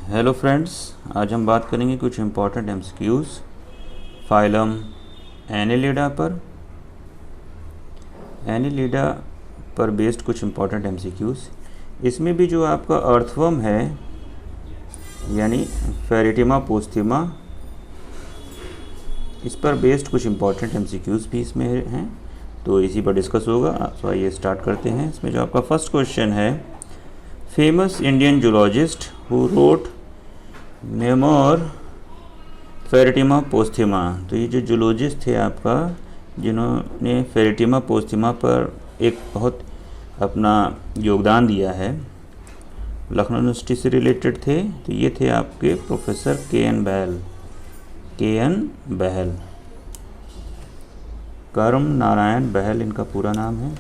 Hello friends, आज हम बात करेंगे कुछ इम्पॉर्टेंट एमसीक्यूज़ फाइलम एनिलिडा पर बेस्ड कुछ इम्पॉर्टेंट एमसीक्यूज़। इसमें भी जो आपका अर्थवर्म है यानी फेरेटिमा पोस्थिमा, इस पर बेस्ड कुछ इम्पॉर्टेंट एमसीक्यूज़ भी इसमें हैं, तो इसी पर डिस्कस होगा। तो आइए स्टार्ट करते हैं। इसमें जो आपका फर्स्ट क्वेश्चन है, famous Indian zoologist who wrote memoir Pheretima posthuma. तो ये जो जूलॉजिस्ट थे आपका, जिन्होंने फेरेटिमा पोस्थिमा पर एक बहुत अपना योगदान दिया है, लखनऊ यूनिवर्सिटी से रिलेटेड थे, तो ये थे आपके प्रोफेसर के.एन. बहल, करम नारायण बहल इनका पूरा नाम है।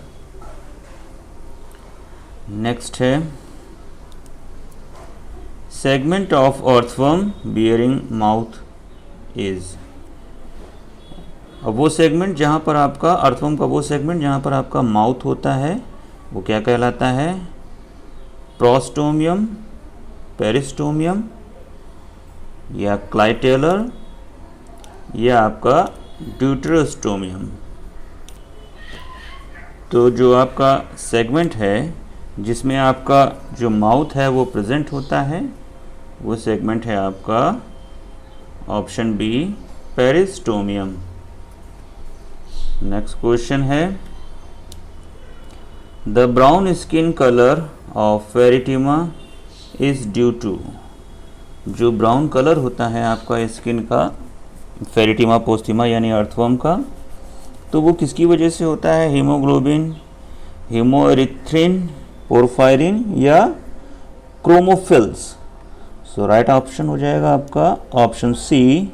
नेक्स्ट है, segment of earthworm bearing mouth is. अब वो सेगमेंट जहाँ पर आपका अर्थवर्म का वो सेगमेंट जहाँ पर आपका माउथ होता है वो क्या कहलाता है? प्रोस्टोमियम, पेरिस्टोमियम या क्लाइटेलर या आपका ड्यूटेरोस्टोमियम। तो जो आपका सेगमेंट है जिसमें आपका जो माउथ है वो प्रेजेंट होता है, वो सेगमेंट है आपका option B, peristomium. Next question है, the brown skin colour of Pheretima is due to. जो ब्राउन कलर होता है आपका स्किन का फेरेटिमा पोस्थिमा यानी अर्थवर्म का, तो वो किसकी वजह से होता है? हीमोग्लोबिन, हीमोएरिथ्रिन, पोरफायरिन या क्रोमोफिल्स। सो राइट ऑप्शन हो जाएगा आपका ऑप्शन सी,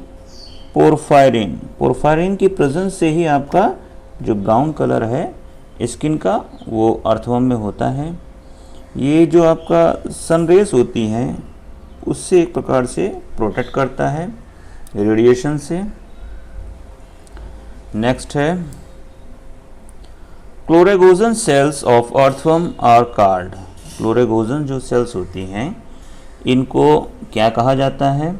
पोरफायरिन। पोरफायरिन की प्रेजेंस से ही आपका जो ब्राउन कलर है स्किन का वो अर्थवर्म में होता है। ये जो आपका सनरेज होती हैं उससे एक प्रकार से प्रोटेक्ट करता है रेडिएशन से। नेक्स्ट है, chloragogen cells of earthworm are called. Chloragogen जो सेल्स होती हैं इनको क्या कहा जाता है?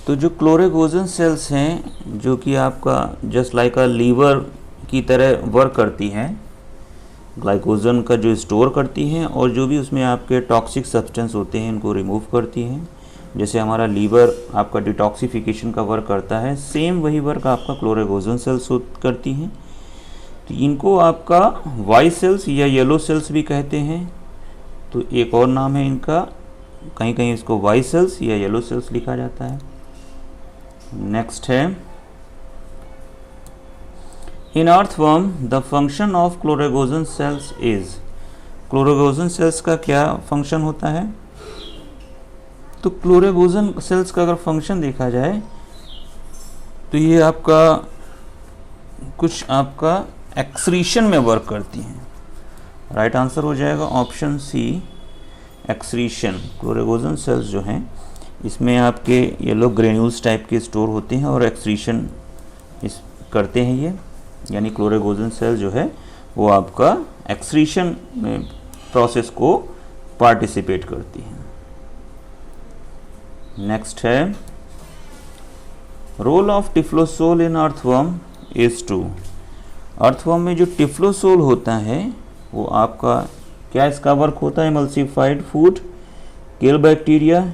तो जो क्लोरेगोजन सेल्स हैं जो कि आपका जस्ट लाइक अ लीवर की तरह वर्क करती हैं, ग्लाइकोजन का जो स्टोर करती हैं और जो भी उसमें आपके टॉक्सिक सब्सटेंस होते हैं इनको रिमूव करती हैं। जैसे हमारा लीवर आपका डिटॉक्सिफिकेशन का वर्क करता है, सेम वही वर्क आपका क्लोरेगोजन सेल्स करती हैं। तो इनको आपका वाइट सेल्स या येलो सेल्स भी कहते हैं। तो एक और नाम है इनका, कहीं कहीं इसको वाइट सेल्स या येलो सेल्स लिखा जाता है। नेक्स्ट है, in earthworm the function of chloragogen cells is. Chloragogen cells का क्या फंक्शन होता है? तो क्लोरेगोजन सेल्स का अगर फंक्शन देखा जाए तो ये आपका कुछ आपका एक्सक्रीशन में वर्क करती हैं। राइट आंसर हो जाएगा ऑप्शन सी, एक्सक्रीशन। क्लोरेगोजन सेल्स जो हैं इसमें आपके येलो ग्रेन्यूल्स टाइप के स्टोर होते हैं और एक्सक्रीशन इस करते हैं ये, यानी क्लोरेगोजन सेल जो है वो आपका एक्सक्रीशन में प्रोसेस को पार्टिसिपेट करती हैं। नेक्स्ट है, role of typhlosole in earthworm is two. Earthworm में जो टिफ्लोसोल होता है वो आपका क्या इसका वर्क होता है? Emulsified food, kill bacteria,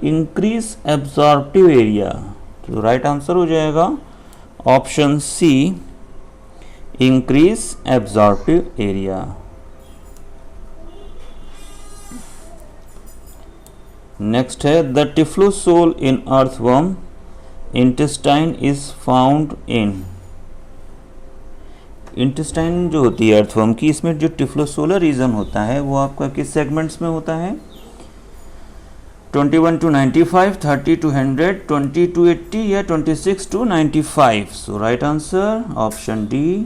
increase absorptive area. तो राइट आंसर हो जाएगा option C, increase absorptive area. Next है, the typhlosole in earthworm intestine is found in. Intestine जो होती है अर्थवर्म की, इसमें जो टिफ्लोसोलर रीजन होता है वो आपका किस सेगमेंट्स में होता है? 21 to 95, 30 to 100, 20 to 80 या 26 to 95। So right answer option D,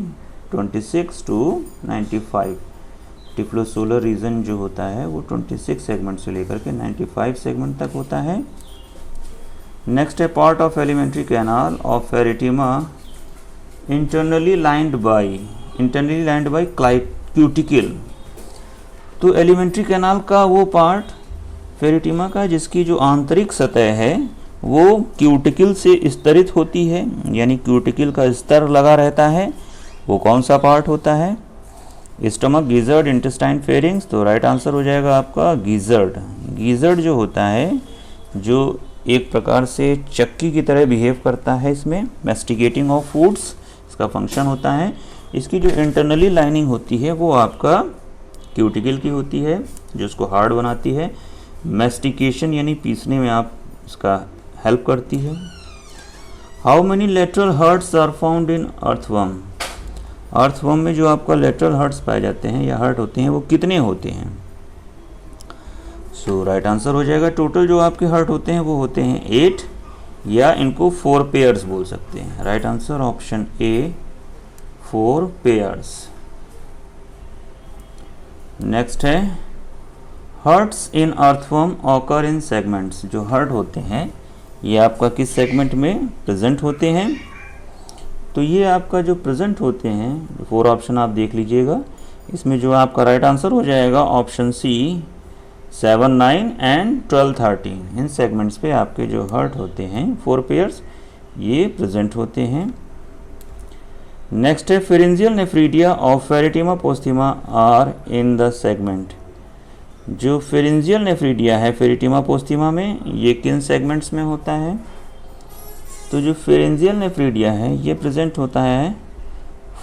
26 to 95। Typhlosolar region जो होता है वो 26 सेगमेंट से लेकर के 95 सेगमेंट तक होता है। नेक्स्ट है, part of alimentary canal of Pheretima internally lined by cuticle. तो एलिमेंट्री कैनाल का वो पार्ट फेरिटिमा का जिसकी जो आंतरिक सतह है वो क्यूटिकल से स्तरित होती है, यानी क्यूटिकल का स्तर लगा रहता है। वो कौन सा पार्ट होता है? Stomach, gizzard, intestine, pharynx. तो राइट आंसर हो जाएगा आपका गिजर्ड। गिजर्ड जो होता है, जो एक प्रकार से चक्की की तरह बिहेव करता है, इसमें मैस्टिकेटिंग ऑफ फूड्स इसका फंक्शन होता है। इसकी जो इंटरनली लाइनिंग होती है वो आपका क्यूटिकल की होती है, जो उसको हार्ड बनाती है। मैस्टिकेशन यानी पीसने में आप इसका हेल्प करती है। How many lateral hearts are found in earthworm? Earthworm में जो आपका लेटरल हर्ट्स पाए जाते हैं या हर्ट होते हैं वो कितने होते हैं? सो राइट आंसर हो जाएगा, टोटल जो आपके हर्ट होते हैं वो होते हैं 8, या इनको 4 पेयर्स बोल सकते हैं। Right answer option A, 4 pairs. Next है hearts in earthworm occur in segments. जो हर्ट होते हैं ये आपका किस सेगमेंट में प्रेजेंट होते हैं? तो ये आपका जो प्रेजेंट होते हैं 4 ऑप्शन आप देख लीजिएगा, इसमें जो आपका राइट आंसर हो जाएगा ऑप्शन सी, 7, 9 एंड 12, 13। इन सेगमेंट्स पे आपके जो हर्ट होते हैं 4 पेयर्स ये प्रेजेंट होते हैं। नेक्स्ट है pharyngeal nephridia of Pheretima posthuma are in the segment. जो फेरेंजियल नेफ्रीडिया है फेरिटिमा पोस्थिमा में, ये किन सेगमेंट्स में होता है? तो जो फेरेंजियल नेफ्रीडिया है ये प्रेजेंट होता है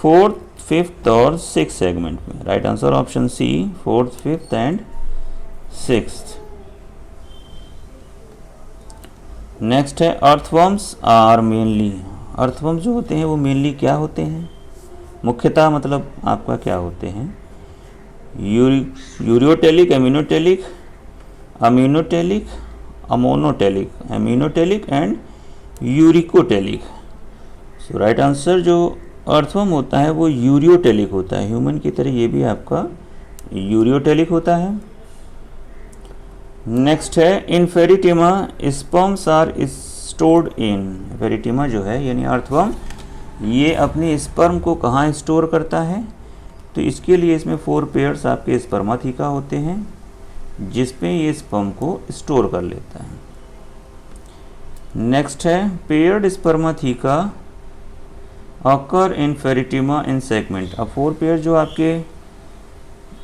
4th, 5th और 6th सेगमेंट में। Right answer option C, 4th, 5th and 6th। Next है अर्थवर्म्स आर मेनली। अर्थवर्म्स जो होते हैं वो मेनली क्या होते हैं? मुख्यतः मतलब आपका क्या होते हैं? Ureotelic, aminotelic, aminotelic, ammonotelic, aminotelic and uricotelic. So right answer जो अर्थवर्म होता है वो यूरियोटेलिक होता है। ह्यूमन की तरह ये भी आपका यूरियोटेलिक होता है। नेक्स्ट है in Pheretima sperms are stored in. Pheretima जो है यानी अर्थवर्म ये अपने स्पर्म को कहाँ स्टोर करता है? तो इसके लिए इसमें 4 पेयर्स आपके स्पर्माथिका होते हैं जिसपे ये स्पर्म को स्टोर कर लेता है। नेक्स्ट है paired spermatheca occur in Pheretima in segment. अब 4 पेयर जो आपके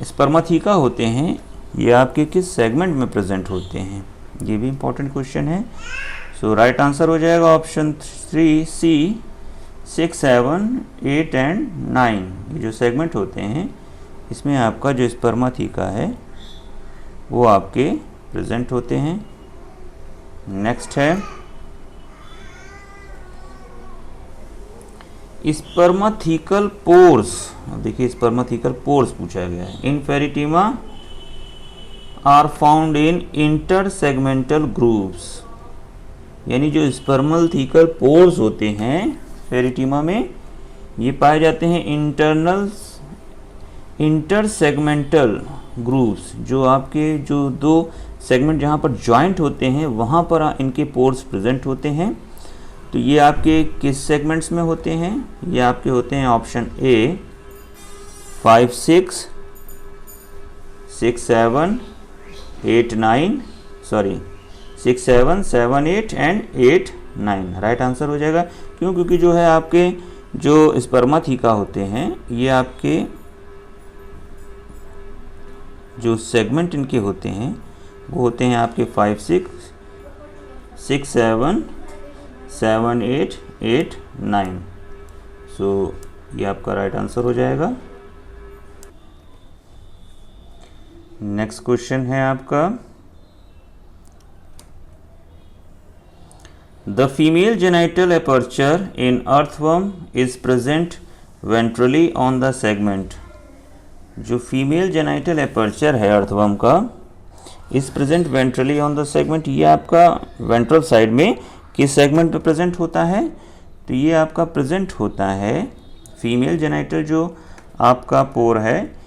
स्पर्माथिका होते हैं ये आपके किस सेगमेंट में प्रेजेंट होते हैं? ये भी इंपॉर्टेंट क्वेश्चन है। सो राइट आंसर हो जाएगा ऑप्शन 3 सी, 6, 7, 8 एंड 9। ये जो सेगमेंट होते हैं इसमें आपका जो स्पर्माथिका है वो आपके प्रेजेंट होते हैं। नेक्स्ट है स्पर्माथिकल पोर्स। देखिए स्पर्माथिकल पोर्स पूछा गया है। In Pheretima are found in intersegmental grooves. यानी जो स्पर्माथिकल पोर्स होते हैं फेरिटिमा में ये पाए जाते हैं इंटर सेगमेंटल ग्रूव्स। जो आपके जो 2 सेगमेंट जहाँ पर जॉइंट होते हैं वहाँ पर इनके पोर्स प्रेजेंट होते हैं। तो ये आपके किस सेगमेंट्स में होते हैं? ये आपके होते हैं option A, 5, 6, 6, 7, 8, 9, sorry 6, 7, 7, 8 and 8, 9। Right answer हो जाएगा। क्यों? क्योंकि जो है आपके जो स्पर्माथिका होते हैं ये आपके जो सेगमेंट इनके होते हैं वो होते हैं आपके 5, 6, 6, 7, 7, 8, 8, 9। सो ये आपका राइट आंसर हो जाएगा। नेक्स्ट क्वेश्चन है आपका the female genital aperture in earthworm is present ventrally on the segment. जो फीमेल जेनाइटल एपर्चर है अर्थवर्म का is present ventrally on the segment. ये आपका वेंट्रल साइड में किस सेगमेंट पे प्रेजेंट होता है? तो ये आपका प्रेजेंट होता है फीमेल जेनाइटल जो आपका पोर है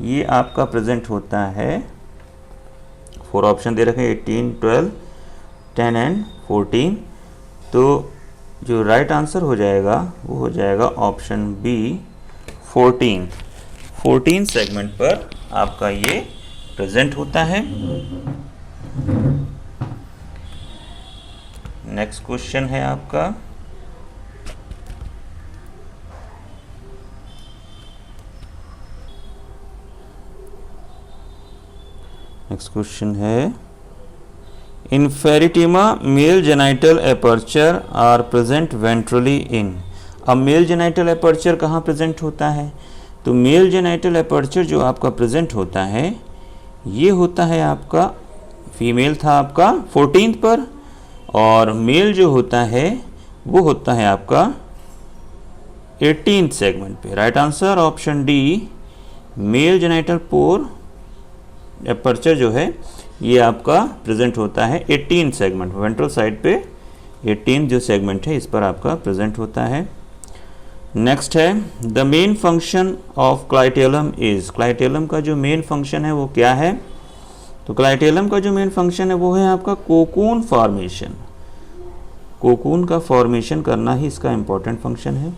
ये आपका प्रेजेंट होता है 4 ऑप्शन दे रखे 18, 12, 10 एंड 14। तो जो राइट आंसर हो जाएगा वो हो जाएगा ऑप्शन बी, 14 सेगमेंट पर आपका ये प्रेजेंट होता है। नेक्स्ट क्वेश्चन है आपका in Pheretima male genital aperture are present ventrally in. अब मेल जेनाइटल एपर्चर कहाँ प्रेजेंट होता है? तो मेल जेनाइटल एपर्चर जो आपका प्रेजेंट होता है ये होता है आपका, फीमेल था आपका 14th पर, और मेल जो होता है वो होता है आपका 18th सेगमेंट पे। Right answer option D, mail genital पोर एपर्चर जो है ये आपका प्रेजेंट होता है 18th सेगमेंट, वेंट्रल साइड पे 18th जो सेगमेंट है इस पर आपका प्रेजेंट होता है। नेक्स्ट है the main function of clitellum is. Clitellum का जो मेन फंक्शन है वो क्या है? तो क्लाइटेलम का जो मेन फंक्शन है वो है आपका कोकून फॉर्मेशन। कोकून का फॉर्मेशन करना ही इसका इंपॉर्टेंट फंक्शन है।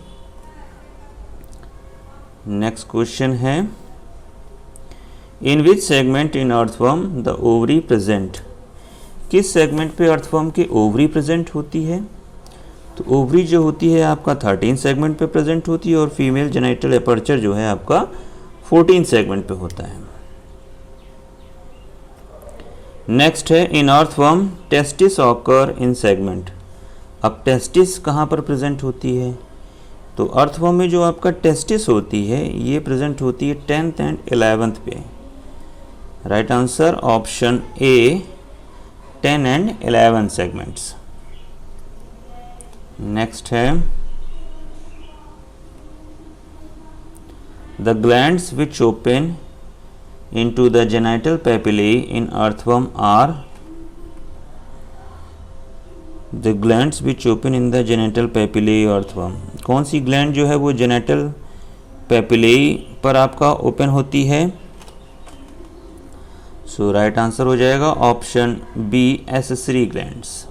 नेक्स्ट क्वेश्चन है in which segment in earthworm the ovary present. किस सेगमेंट पे अर्थवर्म की ओवरी प्रेजेंट होती है? तो ओवरी जो होती है आपका 13th सेगमेंट पे प्रेजेंट होती है, और फीमेल जेनाइटल एपर्चर जो है आपका 14th सेगमेंट पे होता है। नेक्स्ट है in earthworm testis occur in segment. अब टेस्टिस कहाँ पर प्रेजेंट होती है? तो अर्थवर्म में जो आपका टेस्टिस होती है ये प्रेजेंट होती है 10th एंड 11th पे। Right answer option A, 10 and 11 segments. Next है the glands which open into the genital papillae in earthworm are। the glands which open in the genital papillae earthworm। कौन सी gland जो है वो genital पेपिलेई पर आपका open होती है? सो राइट आंसर हो जाएगा option B, accessory glands.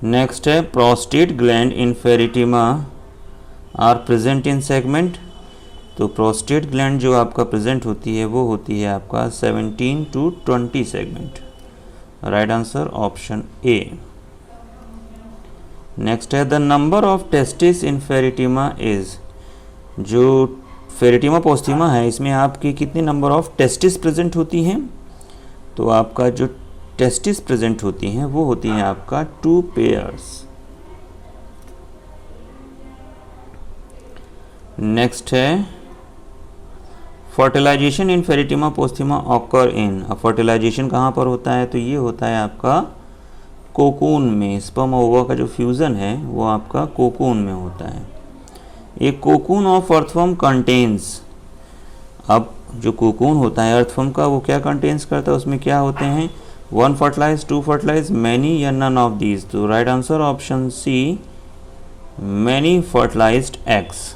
Next है prostate gland in Pheretima are present in segment. तो प्रोस्टेट ग्लैंड जो आपका प्रेजेंट होती है वो होती है आपका 17 to 20 segment. Right answer option A. Next है the number of testis in Pheretima is. जो फेरिटिमा पोस्टिमा है इसमें आपकी कितने नंबर ऑफ टेस्टिस प्रेजेंट होती हैं? तो आपका जो टेस्टिस प्रेजेंट होती हैं वो होती हैं आपका 2 पेयर्स। नेक्स्ट है fertilisation in Pheretima posthuma occur in. अब फर्टिलाइजेशन कहाँ पर होता है? तो ये होता है आपका कोकून में। स्पर्म और ओवा का जो फ्यूज़न है वो आपका कोकून में होता है। एक कोकून ऑफ अर्थवर्म कंटेन्स। अब जो कोकून होता है अर्थवर्म का वो क्या कंटेन्स करता है? उसमें क्या होते हैं? 1 फर्टिलाइज, 2 फर्टिलाइज, मैनी या नन ऑफ दीज। तो right answer option C, many fertilized eggs.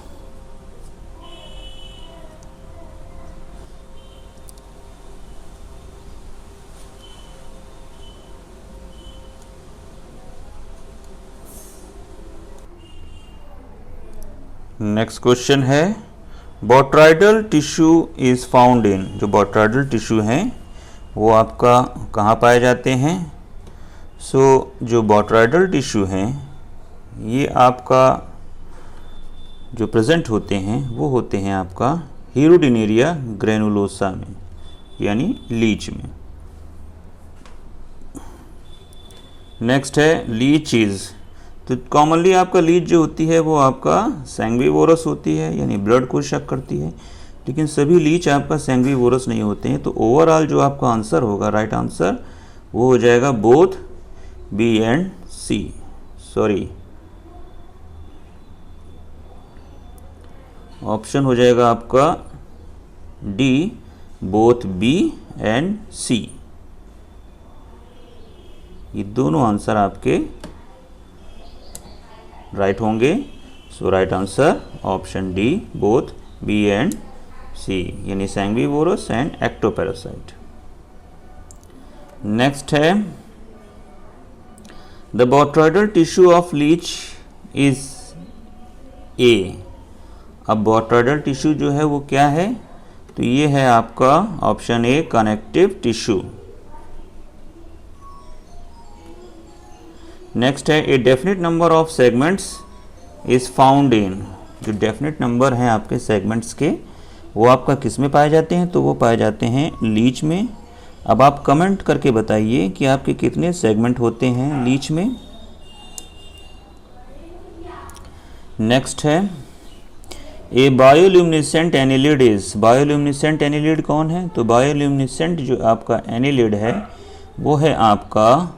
Next question है botryoidal tissue is found in. जो बोट्राइडल टिश्यू हैं वो आपका कहाँ पाए जाते हैं? जो बोट्राइडल टिश्यू हैं ये आपका जो प्रेजेंट होते हैं वो होते हैं आपका हीरोडिनेरिया ग्रेनुलोसा में, यानी लीच में। नेक्स्ट है लीच इज। तो कॉमनली आपका लीच जो होती है वो आपका सैंग्विवोरस होती है, यानी ब्लड को शक करती है, लेकिन सभी लीच आपका सैंग्विवोरस नहीं होते हैं। तो ओवरऑल जो आपका आंसर होगा, राइट आंसर वो हो जाएगा both B and C. Sorry, option हो जाएगा आपका D, both B and C. ये दोनों आंसर आपके राइट होंगे। So right answer option D, both B and C, यानी सैंग्विवोरस एंड एक्टोपैरासाइट। नेक्स्ट है the botryoidal tissue of leech is A. अब बोट्रॉइडल टिश्यू जो है वो क्या है? तो ये है आपका option A connective tissue. Next है a definite number of segments is found in, जो डेफिनेट नंबर हैं आपके सेगमेंट्स के वो आपका किस में पाए जाते हैं, तो वो पाए जाते हैं लीच में। अब आप कमेंट करके बताइए कि आपके कितने सेगमेंट होते हैं लीच में। नेक्स्ट है a bioluminescent annelid is, bioluminescent annelid कौन है, तो बायोल्यूमिनेसेंट जो आपका एनिलिड है वो है आपका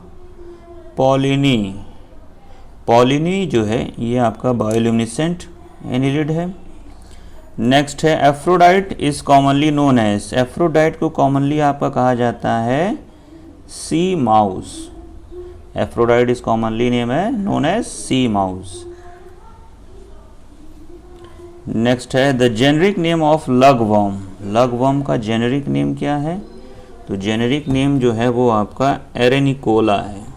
पॉलिनी। पॉलिनी जो है ये आपका बायोल्यूमिनेसेंट एनिलिड है। नेक्स्ट है Aphrodite is commonly known as, Aphrodite को कॉमनली आपका कहा जाता है sea mouse. Aphrodite is commonly name है known as sea mouse. Next है the generic name of lugworm, lugworm का जेनेरिक नेम क्या है, तो जेनेरिक नेम जो है वो आपका एरेनिकोला है।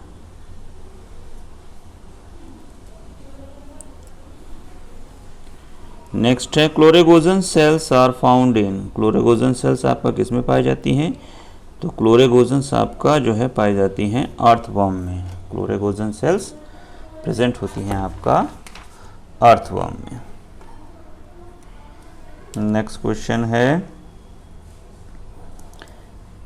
नेक्स्ट है chloragogen cells are found in, chloragogen cells आपका किस में पाई जाती हैं, तो क्लोरेगोजन्स आपका जो है पाई जाती हैं अर्थवर्म में। क्लोरेगोजन सेल्स प्रेजेंट होती हैं आपका अर्थवर्म में। नेक्स्ट क्वेश्चन है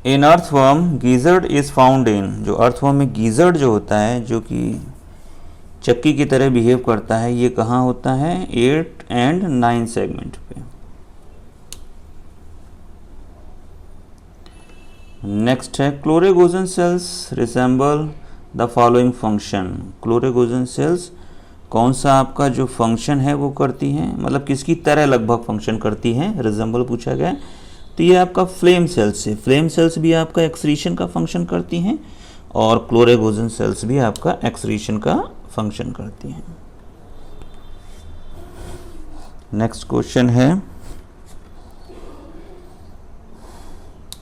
in earthworm gizzard is found in, जो अर्थवर्म में गीजर्ड जो होता है जो कि चक्की की तरह बिहेव करता है, ये कहाँ होता है, 8 and 9 सेगमेंट पे। नेक्स्ट है chloragogen cells resemble the following function, chloragogen cells कौन सा आपका जो फंक्शन है वो करती हैं, मतलब किसकी तरह लगभग फंक्शन करती हैं, रिजेंबल पूछा गया। तो ये आपका फ्लेम सेल्स है, फ्लेम सेल्स भी आपका एक्सक्रीशन का फंक्शन करती हैं और क्लोरेगोजन सेल्स भी आपका एक्सक्रीशन का फंक्शन करती हैं। नेक्स्ट क्वेश्चन है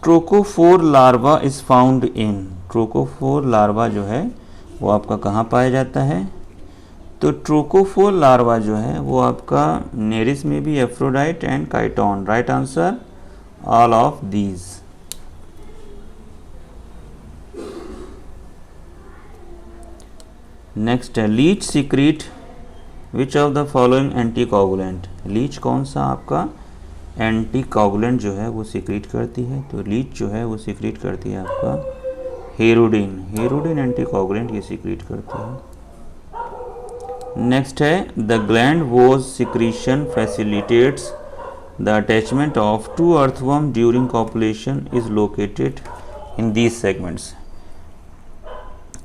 trochophore larva is found in, trochophore larva जो है वो आपका कहाँ पाया जाता है, तो ट्रोकोफोर लार्वा जो है वो आपका नेरिस में भी Aphrodite and chiton, right answer all of these. Next है leech secret which of the following anticoagulant, leech कौन सा आपका एंटीकोगुलेंट जो है वो सीक्रेट करती है, तो लीच जो है वो सीक्रेट करती है आपका हेरोडिन, हेरोडिन एंटीकोगुलेंट ये सीक्रेट करती है। नेक्स्ट है the gland whose secretion facilitates the attachment of two earthworm during copulation is located in these segments.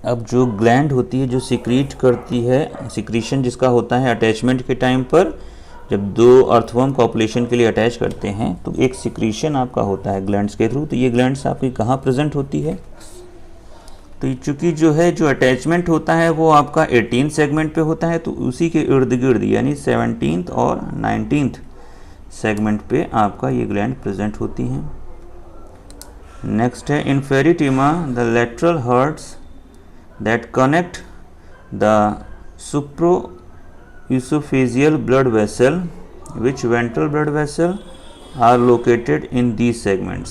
अब जो ग्लैंड होती है जो सिक्रीट करती है, सिक्रीशन जिसका होता है अटैचमेंट के टाइम पर, जब दो अर्थवर्म कॉपुलेशन के लिए अटैच करते हैं तो एक सिक्रीशन आपका होता है ग्लैंड्स के थ्रू, तो ये ग्लैंड्स आपकी कहाँ प्रेजेंट होती है, तो चूँकि जो है जो अटैचमेंट होता है वो आपका 18 सेगमेंट पे होता है, तो उसी के इर्द गिर्द यानी 17th और 19th सेगमेंट पे आपका ये ग्लैंड प्रेजेंट होती हैं। नेक्स्ट है in Pheretima the lateral hearts that connect the supraesophageal blood vessel which ventral blood vessel are located in these segments।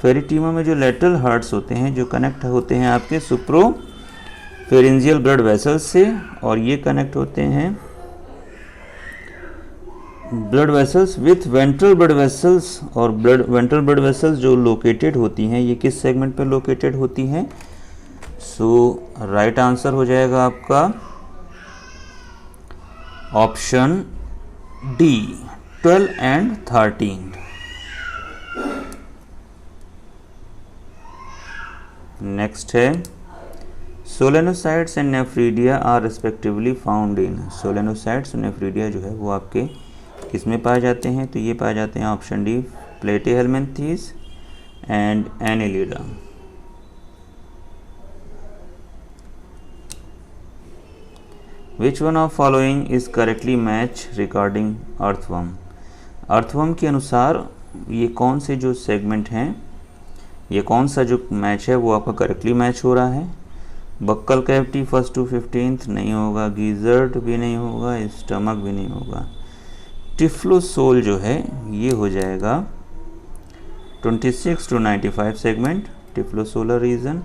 फेरिटीमा में जो लेटरल हार्ट्स होते हैं जो कनेक्ट होते हैं आपके सुप्रोफेरेंजियल ब्लड वेसल्स से, और ये कनेक्ट होते हैं blood vessels with ventral blood vessels, और वेंट्रल ब्लड वेसल्स जो लोकेटेड होती हैं ये किस सेगमेंट पर लोकेटेड होती हैं, सो राइट आंसर हो जाएगा आपका ऑप्शन डी 12 and 13। नेक्स्ट है solenocytes and nephridia are respectively found in, solenocytes और नेफ्रीडिया जो है वो आपके किस में पाए जाते हैं, तो ये पाए जाते हैं option D Platyhelminthes and Annelida. Which one of following is correctly match regarding earthworm, earthworm के अनुसार ये कौन से जो सेगमेंट हैं, ये कौन सा जो मैच है वो आपका करेक्टली मैच हो रहा है। Buccal cavity 1st to 15th नहीं होगा, गीजर्ड भी नहीं होगा, स्टमक भी नहीं होगा, टिफ्लोसोल जो है ये हो जाएगा 26 to 95 सेगमेंट, टिफ्लोसोलर रीजन।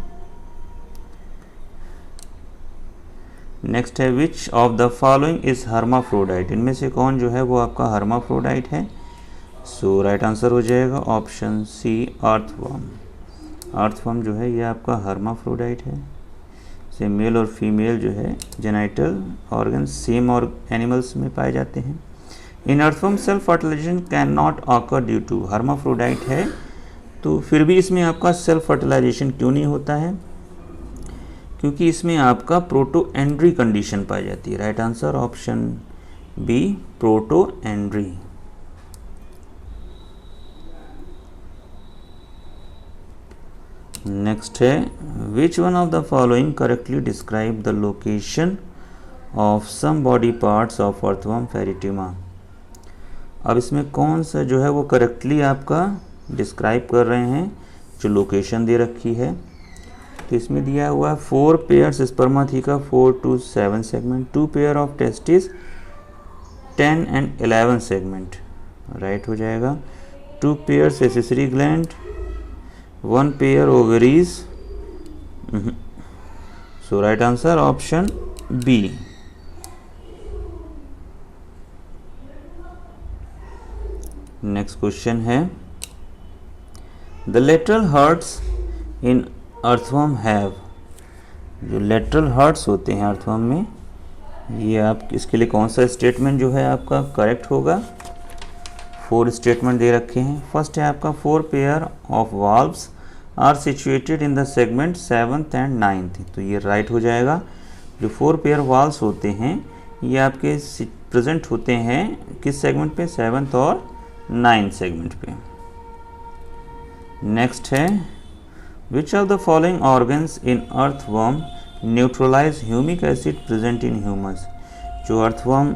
नेक्स्ट है which of the following is hermaphrodite, इनमें से कौन जो है वो आपका हर्माफ्रोडाइट है। सो राइट आंसर हो जाएगा ऑप्शन सी, अर्थवर्म। अर्थवर्म जो है ये आपका हर्माफ्रोडाइट है। से मेल और फीमेल जो है जेनाइटल ऑर्गन सेम और एनिमल्स में पाए जाते हैं। In earthworm self fertilization can not occur due to, hermaphrodite है तो फिर भी इसमें आपका सेल्फ फर्टिलाइजेशन क्यों नहीं होता है, क्योंकि इसमें आपका प्रोटोएंड्री कंडीशन पाई जाती है। Right answer option B, protandry. Next है which one of the following correctly describe the location of some body parts of earthworm Pheretima. अब इसमें कौन सा जो है वो करेक्टली आपका डिस्क्राइब कर रहे हैं, जो लोकेशन दे रखी है। तो इसमें दिया हुआ है 4 pairs spermatheca 4 to 7 segment, 2 pair of testes 10 and 11 segment. Right हो जाएगा 2 pairs accessory gland, 1 pair ovaries. So right answer option B. Next question है the lateral hearts in earthworm have, जो लेटरल हर्ट्स होते हैं अर्थवर्म में, ये आप इसके लिए कौन सा स्टेटमेंट जो है आपका करेक्ट होगा। 4 स्टेटमेंट दे रखे हैं। फर्स्ट है आपका 4 pair of valves are situated in the segment 7th and 9th, तो ये राइट हो जाएगा। जो 4 पेयर वाल्व्स होते हैं ये आपके प्रेजेंट होते हैं किस सेगमेंट पे, 7th और 9th सेगमेंट पे। नेक्स्ट है which of the following organs in earthworm neutralize humic acid present in humus. जो अर्थवर्म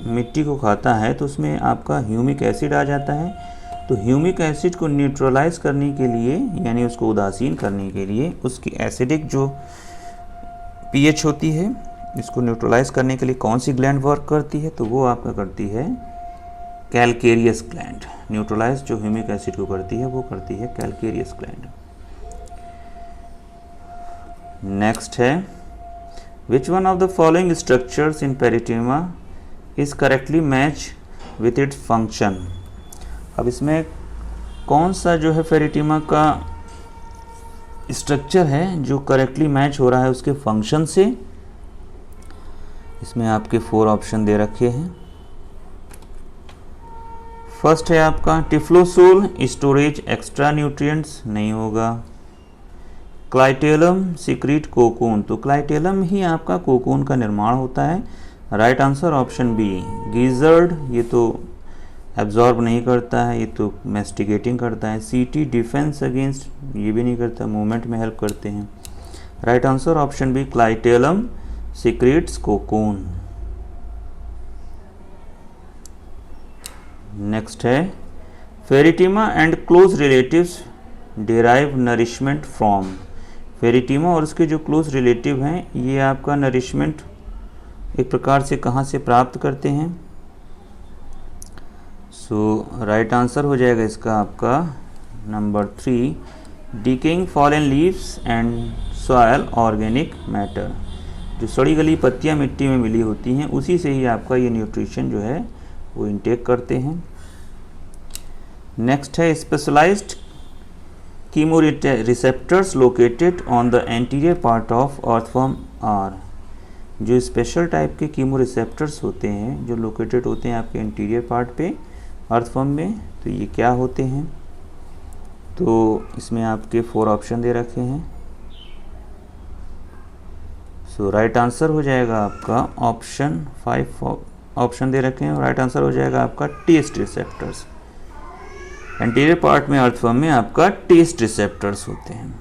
मिट्टी को खाता है तो उसमें आपका ह्यूमिक एसिड आ जाता है, तो ह्यूमिक एसिड को न्यूट्रलाइज करने के लिए यानी उसको उदासीन करने के लिए उसकी एसिडिक जो पीएच होती है इसको न्यूट्रलाइज करने के लिए कौन सी ग्लैंड वर्क करती है, तो वो आपका करती है कैलकेरियस ग्लैंड। न्यूट्रलाइज जो ह्यूमिक एसिड को करती है वो करती है कैलकेरियस ग्लैंड। नेक्स्ट है which one of the following structures in Pheretima is correctly match with its function. अब इसमें कौन सा जो है पेरिटिमा का स्ट्रक्चर है जो करेक्टली मैच हो रहा है उसके फंक्शन से। इसमें आपके 4 ऑप्शन दे रखे हैं। फर्स्ट है आपका टिफ्लोसोल स्टोरेज एक्स्ट्रा न्यूट्रिएंट्स, नहीं होगा। क्लाइटेलम सीक्रेट कोकून, तो क्लाइटेलम ही आपका कोकून का निर्माण होता है। राइट आंसर ऑप्शन बी, गीजर्ड, ये तो एब्जॉर्ब नहीं करता है, ये तो मेस्टिगेटिंग करता है। सीटी डिफेंस अगेंस्ट, ये भी नहीं करता, मूवमेंट में हेल्प करते हैं। Right answer option B, clitellum secrets cocoon. Next है Pheretima and close relatives derive nourishment from. Pheretima और उसके जो क्लोज रिलेटिव हैं ये आपका नरिशमेंट एक प्रकार से कहाँ से प्राप्त करते हैं। सो राइट आंसर हो जाएगा इसका आपका number 3, decaying fallen leaves and soil organic matter. जो सड़ी गली पत्तियां मिट्टी में मिली होती हैं उसी से ही आपका ये न्यूट्रिशन जो है वो इनटेक करते हैं। नेक्स्ट है specialized chemoreceptors located on the anterior part of earthworm are. जो स्पेशल टाइप के कीमोरिसेप्टर्स होते हैं जो लोकेटेड होते हैं आपके इंटीरियर पार्ट पे अर्थवर्म में, तो ये क्या होते हैं। तो इसमें आपके 4 ऑप्शन दे रखे हैं। सो राइट आंसर हो जाएगा आपका ऑप्शन 5 ऑप्शन दे रखे हैं और राइट आंसर हो जाएगा आपका टेस्ट रिसेप्टर्स। एंटीरियर पार्ट में अर्थवर्म में आपका टेस्ट रिसेप्टर्स होते हैं।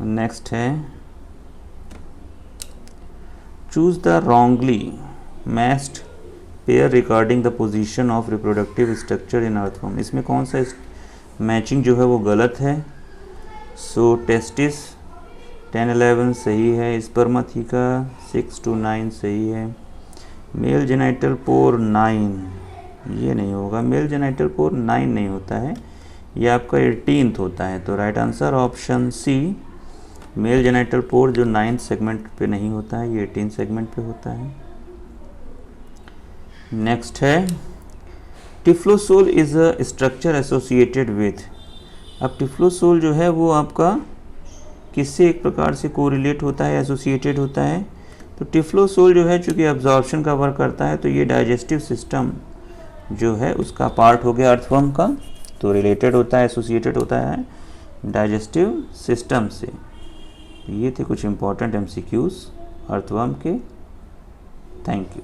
नेक्स्ट है choose the wrongly matched pair regarding the position of reproductive structure in earthworm. इसमें कौन सा मैचिंग जो है वो गलत है। सो टेस्टिस 10-11 सही है, स्पर्माथिका 6 to 9 सही है, मेल जेनाइटल पोर 9, ये नहीं होगा, मेल जेनाइटल पोर 9 नहीं होता है, ये आपका 18th होता है। तो right answer option C, male genital pore जो 9th सेगमेंट पे नहीं होता है, ये 18th सेगमेंट पे होता है। नेक्स्ट है typhlosole is a structure associated with. अब टिफ्लोसोल जो है वो आपका किससे एक प्रकार से कोरिलेट होता है, एसोसिएटेड होता है? तो टिफ्लोसोल जो है चूँकि एब्जॉर्प्शन का वर्क करता है, तो ये डाइजेस्टिव सिस्टम जो है उसका पार्ट हो गया अर्थवर्म का, तो रिलेटेड होता है, एसोसिएटेड होता है डाइजेस्टिव सिस्टम से। ये थे कुछ इंपॉर्टेंट MCQs अर्थवर्म के। Thank you.